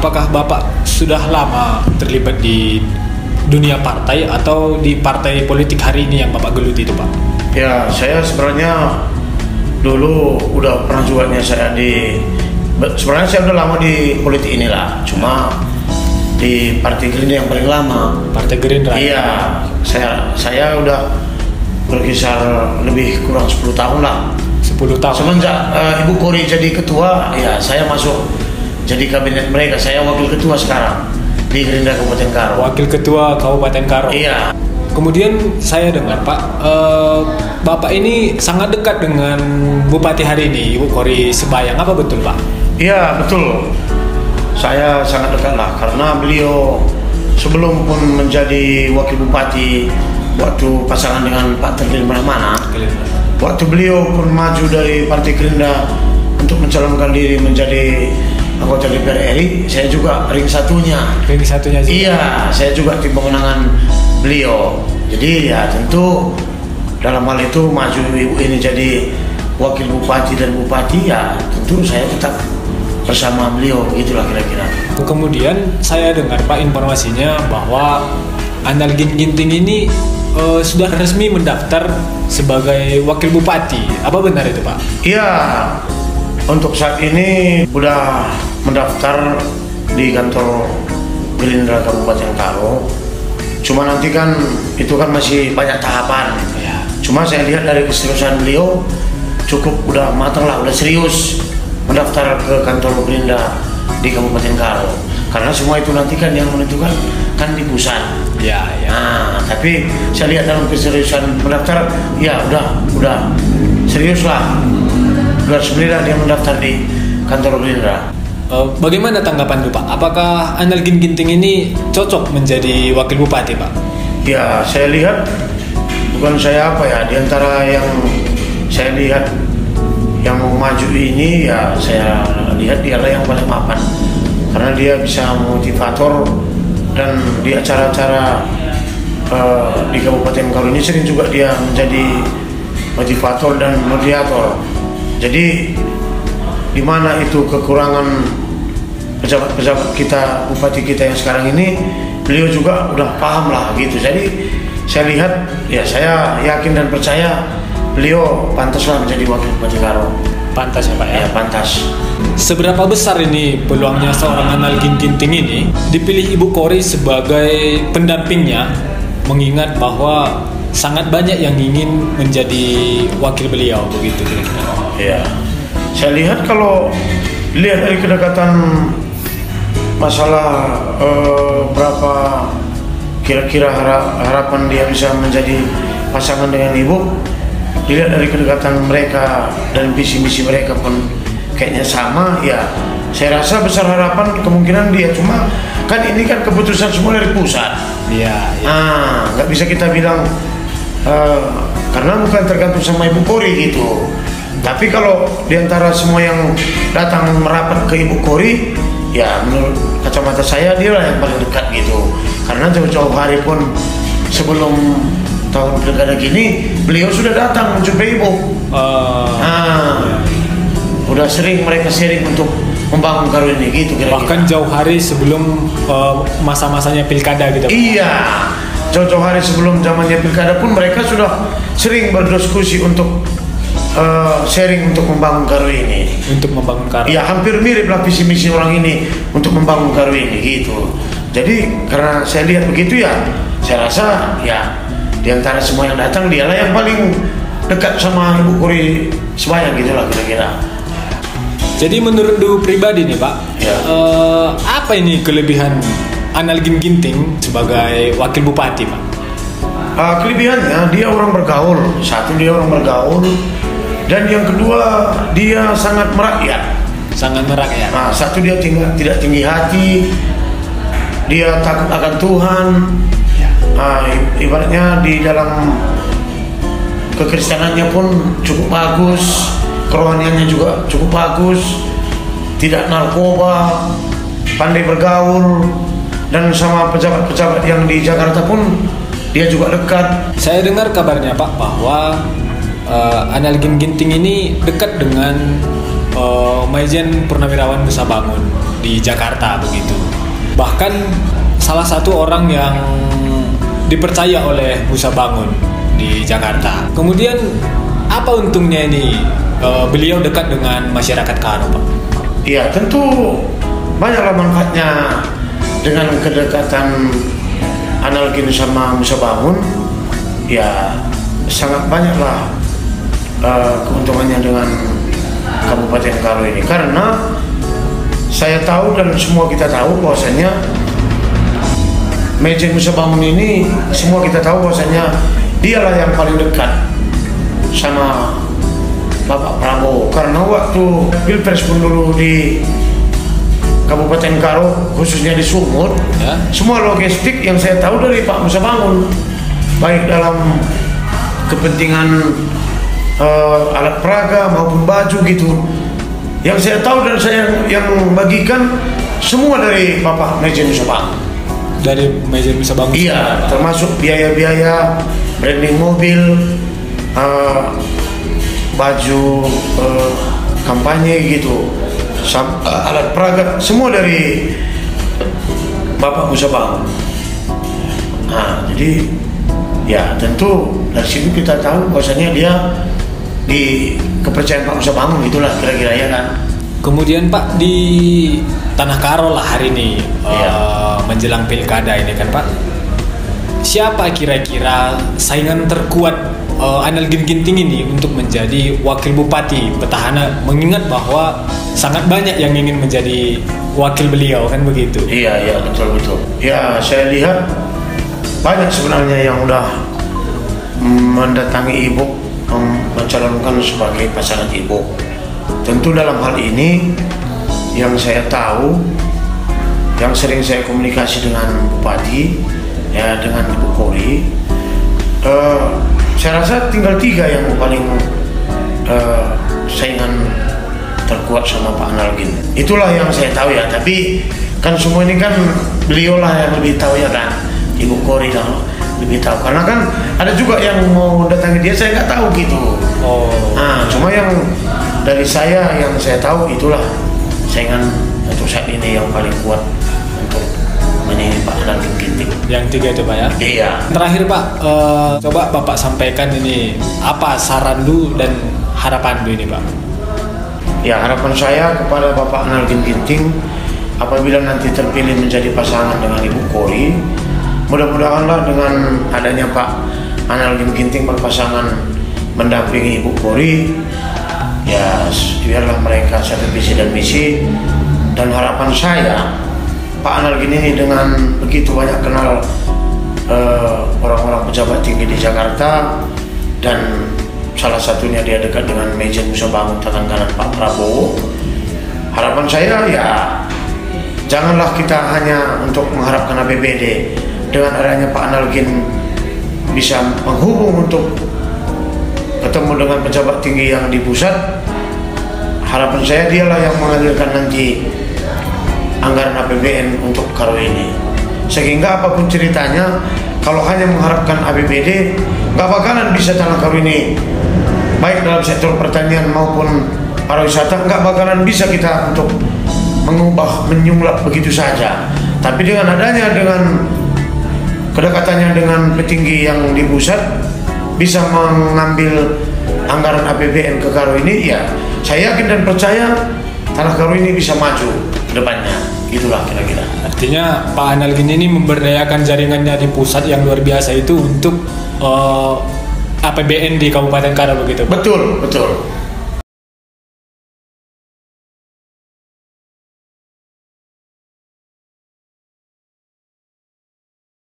apakah Bapak sudah lama terlibat di dunia partai atau di partai politik hari ini yang Bapak geluti itu, Pak? Ya, saya sebenarnya dulu udah pernah juga sebenarnya saya udah lama di politik inilah, cuma di Partai Gerindra yang paling lama. Partai Gerindra? Iya, saya udah berkisar lebih kurang 10 tahun lah. 10 tahun? Semenjak Ibu Kori jadi ketua, ya saya masuk jadi kabinet mereka. Saya wakil ketua sekarang di Gerindra Kabupaten Karo. Wakil ketua Kabupaten Karo? Iya. Kemudian saya dengar, Pak, Bapak ini sangat dekat dengan Bupati hari ini, Ibu Kori Sebayang. Apa betul, Pak? Iya, betul. Saya sangat dekat lah, karena beliau sebelum pun menjadi wakil bupati, waktu pasangan dengan Pak Terlin Brahmana, waktu beliau pun maju dari Partai Gerindra untuk mencalonkan diri menjadi anggota DPR RI, saya juga ring satunya. Ring satunya juga? Iya, saya juga tim pemenangan beliau. Jadi ya tentu dalam hal itu maju ibu ini jadi wakil bupati dan bupati, ya tentu saya tetap bersama beliau, itulah kira-kira. Kemudian saya dengar, Pak, informasinya bahwa Anal Ginting ini sudah resmi mendaftar sebagai wakil bupati. Apa benar itu, Pak? Iya, untuk saat ini sudah mendaftar di kantor Gerindra Kabupaten Karo. Cuma nanti kan itu kan masih banyak tahapan. Ya. Cuma saya lihat dari keseriusan beliau cukup udah matang lah, udah serius mendaftar ke kantor Gerindra di Kabupaten Karo. Karena semua itu nanti kan yang menentukan kan di pusat. Ya, ya. Nah, tapi saya lihat dalam keseriusan mendaftar, ya udah serius lah. Udah sebenarnya dia mendaftar di kantor Gerindra. Bagaimana tanggapan Pak? Apakah Anal Ginting ini cocok menjadi wakil bupati, Pak? Ya, saya lihat bukan saya apa ya, di antara yang saya lihat yang mau maju ini, ya saya lihat dialah yang paling mapan, karena dia bisa motivator, dan di acara-acara di Kabupaten Karo ini sering juga dia menjadi motivator dan mediator. Jadi di mana itu kekurangan pejabat-pejabat kita, bupati kita yang sekarang ini, beliau juga udah paham lah gitu. Jadi saya lihat, ya saya yakin dan percaya beliau pantaslah menjadi wakil bupati Karo. Pantas ya, Pak, ya? Ya, pantas. Seberapa besar ini peluangnya seorang Anal Ginting ini dipilih Ibu Kori sebagai pendampingnya, mengingat bahwa sangat banyak yang ingin menjadi wakil beliau, begitu kira-kira? Ya, saya lihat kalau lihat dari kedekatan masalah berapa kira-kira harapan dia bisa menjadi pasangan dengan ibu, dilihat dari kedekatan mereka dan visi misi mereka pun kayaknya sama, ya saya rasa besar harapan kemungkinan dia. Cuma kan ini kan keputusan semua dari pusat. Iya. Nggak bisa kita bilang karena bukan tergantung sama Ibu Kori gitu. Tapi kalau diantara semua yang datang merapat ke Ibu Kori, ya menurut kacamata saya dia lah yang paling dekat gitu. Karena jauh-jauh hari pun sebelum tahun pilkada gini, beliau sudah datang menjumpai Ibu. Udah sering mereka sharing untuk membangun Karo ini gitu kira-kira. Bahkan jauh hari sebelum masa-masanya pilkada gitu. Iya, jauh-jauh hari sebelum zamannya pilkada pun mereka sudah sering berdiskusi untuk sharing untuk membangun Karo ini. Untuk membangun Karo. Ya, hampir mirip lah visi misi orang ini untuk membangun Karo ini gitu. Jadi karena saya lihat begitu, ya saya rasa ya di antara semua yang datang dialah yang paling dekat sama Ibu Kori Sebayang gitulah kira-kira. Jadi menurut Du pribadi nih, Pak, ya. Apa ini kelebihan Anal Ginting sebagai wakil bupati, Pak? Kelebihannya dia orang bergaul. Satu, dia orang bergaul, dan yang kedua dia sangat merakyat. Sangat merakyat. Nah, satu, dia tidak tinggi hati, dia takut akan Tuhan. Ibaratnya di dalam kekristenannya pun cukup bagus, kerohaniannya juga cukup bagus, tidak narkoba, pandai bergaul, dan sama pejabat-pejabat yang di Jakarta pun dia juga dekat. Saya dengar kabarnya, Pak, bahwa Anal Ginting ini dekat dengan Maijen Purnawirawan Nusa Bangun di Jakarta begitu. Bahkan salah satu orang yang dipercaya oleh Nusa Bangun di Jakarta. Kemudian apa untungnya ini beliau dekat dengan masyarakat Karo, Pak? Ya tentu banyaklah manfaatnya dengan kedekatan Analgin sama Nusa Bangun. Ya sangat banyaklah keuntungannya dengan Kabupaten Karo ini, karena saya tahu dan semua kita tahu bahwasanya Maijen Nusa Bangun ini, semua kita tahu bahwasanya dialah yang paling dekat sama Bapak Prabowo. Karena waktu Pilpres pun dulu di Kabupaten Karo, khususnya di Sumut, ya, semua logistik yang saya tahu dari Pak Nusa Bangun, baik dalam kepentingan alat peraga maupun baju gitu, yang saya tahu dan saya yang bagikan semua dari Bapak Maijen Nusa Bangun. Dari Maijen Nusa Bangun? Iya, termasuk biaya-biaya branding mobil, baju kampanye gitu, alat peraga, semua dari Bapak Nusa Bangun. Nah, jadi ya tentu dari situ kita tahu bahwasanya dia di kepercayaan Pak Nusa Bangun, itulah kira-kira ya kan. Kemudian Pak, di Tanah Karo lah hari ini, menjelang pilkada ini kan Pak, siapa kira-kira saingan terkuat Analgin Ginting ini untuk menjadi wakil bupati petahana, mengingat bahwa sangat banyak yang ingin menjadi wakil beliau kan begitu? Iya betul. Ya saya lihat banyak sebenarnya yang udah mendatangi Ibu, mencalonkan sebagai pasangan Ibu. Tentu dalam hal ini yang saya tahu, yang sering saya komunikasi dengan Bupati, ya dengan Ibu Kori, saya rasa tinggal 3 yang paling saingan terkuat sama Pak Analgin. Itulah yang saya tahu ya, tapi kan semua ini kan beliau lah yang lebih tahu ya kan, Ibu Kori lah lebih tahu, karena kan ada juga yang mau datangi dia, saya nggak tahu gitu. Nah, cuma yang dari saya yang saya tahu itulah saingan untuk saat ini yang paling kuat untuk menyanyi Pak Analgin Ginting. Yang 3 itu Pak ya? Iya. Terakhir Pak, coba Bapak sampaikan ini apa saran lu dan harapan lu ini Pak? Ya, harapan saya kepada Bapak Analgin Ginting, apabila nanti terpilih menjadi pasangan dengan Ibu Kori, mudah-mudahanlah dengan adanya Pak Analgin Ginting berpasangan mendampingi Ibu Kori, ya biarlah mereka satu visi dan misi. Dan harapan saya, Pak Analgin ini dengan begitu banyak kenal orang-orang pejabat tinggi di Jakarta, dan salah satunya dia dekat dengan Maijen Nusa Bangun, tangan kanan Pak Prabowo. Harapan saya ya janganlah kita hanya untuk mengharapkan APBD. Dengan adanya Pak Analgin bisa menghubung untuk ketemu dengan pejabat tinggi yang di pusat, harapan saya dialah yang mengalirkan nanti anggaran APBN untuk Karo ini. Sehingga apapun ceritanya, kalau hanya mengharapkan APBD, nggak bakalan bisa Tanah Karo ini, baik dalam sektor pertanian maupun pariwisata, nggak bakalan bisa kita untuk mengubah, menyulap begitu saja. Tapi dengan adanya, dengan kedekatannya dengan petinggi yang di pusat, bisa mengambil anggaran APBN ke Karo ini, ya saya yakin dan percaya Tanah Karo ini bisa maju ke depannya. Itulah kira-kira. Artinya Pak Analgin ini memberdayakan jaringannya di pusat yang luar biasa itu untuk APBN di Kabupaten Karo begitu? Betul.